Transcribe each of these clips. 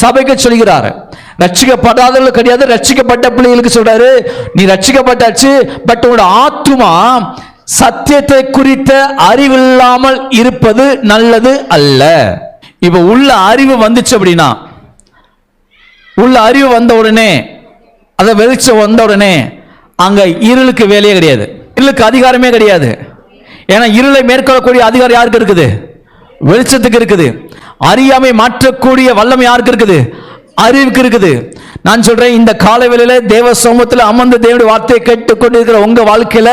சபைக்கு சொல்கிறார். ரட்சிக்கப்படாதவர்களுக்கு கிடையாது, ரட்சிக்கப்பட்ட பிள்ளைகளுக்கு சொல்றாரு, நீ ரட்சிக்கப்பட்டாச்சு, பட் உங்களோட ஆத்துமா சத்தியத்தை குறித்த அறிவில்லாமல் இருப்பது நல்லது அல்ல. இப்ப உள்ள அறிவு வந்துச்சு அப்படின்னா, உள்ள அறிவு வந்த உடனே, அதை வெளிச்சம் வந்த உடனே அங்க இருளுக்கு வேலையே கிடையாது, இருளுக்கு அதிகாரமே கிடையாது. ஏன்னா இருளை மேற்கொள்ளக்கூடிய அதிகாரம் யாருக்கு இருக்குது? வெளிச்சத்துக்கு இருக்குது. அறியாமை மாற்றக்கூடிய வல்லமை யாருக்கு இருக்குது? அறிவுக்கு இருக்குது. நான் சொல்றேன், இந்த காலவேளையில தேவ சமூகத்தில் அமர்ந்த தேவனுடைய வார்த்தையை கேட்டுக்கொண்டிருக்கிற உங்க வாழ்க்கையில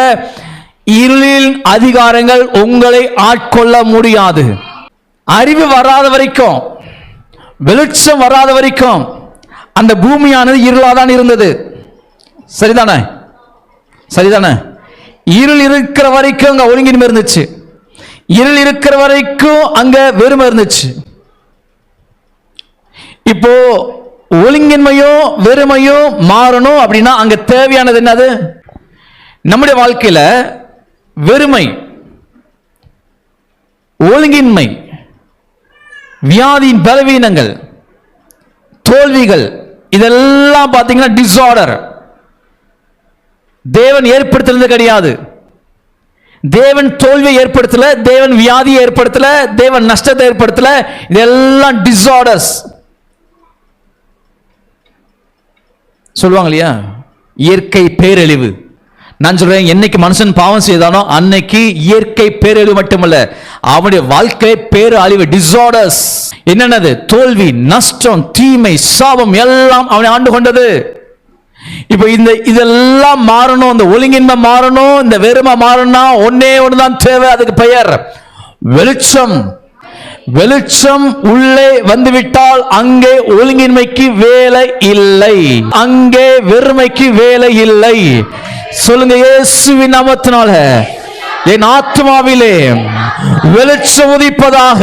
இருளின் அதிகாரங்கள் உங்களை ஆட்கொள்ள முடியாது. அறிவு வராத வரைக்கும், வெளிச்சம் வராத வரைக்கும் அந்த பூமியானது இருளாதான் இருந்தது. சரிதானே? சரிதானே? இருள் இருக்கிற வரைக்கும் அங்க ஒழுங்கின்மை இருந்துச்சு, இருள் இருக்கிற வரைக்கும் அங்க வெறுமை இருந்துச்சு. இப்போ ஒழுங்கின்மையும் வெறுமையும் மாறணும் அப்படின்னா அங்க தேவையானது என்னது? நம்முடைய வாழ்க்கையில வெறுமை, ஒழுங்கின்மை, வியாதியின் பலவீனங்கள், தோல்விகள், இதெல்லாம் பார்த்தீங்கன்னா டிசார்டர். தேவன் ஏற்படுத்துறது கிடையாது. தேவன் தோல்வியை ஏற்படுத்தல, தேவன் வியாதியை ஏற்படுத்தல, தேவன் நஷ்டத்தை ஏற்படுத்தல. இதெல்லாம் டிசார்டர்ஸ் சொல்லுவாங்க இல்லையா? இயற்கை பேரழிவு. நான் சொல்றேன், என்னைக்கு மனுஷன் பாவம் செய்தானோ அன்னைக்கு இயற்கை பேரழிவு மட்டுமல்ல, அவனுடைய வாழ்க்கை பேரழிவு, டிசார்டர்ஸ். என்னென்னது? தோல்வி, நஷ்டம், தீமை, சாபம் எல்லாம் அவனை ஆண்டு கொண்டது. இப்ப இதெல்லாம் மாறணும், இந்த ஒழுங்கின்மை மாறணும், இந்த வெறுமை மாறணும்னா ஒன்னே ஒண்ணுதான் தேவை. அதுக்கு பெயர் வெளிச்சம். வெளிச்சம் உள்ளே வந்துவிட்டால் அங்கே ஒழுங்கின்மைக்கு வேலை இல்லை, அங்கே வெறுமைக்கு வேலை இல்லை. சொல்லுங்க, இயேசுவின் நாமத்தினால என் ஆத்மாவிலே வெளிச்சம் உதிப்பதாக.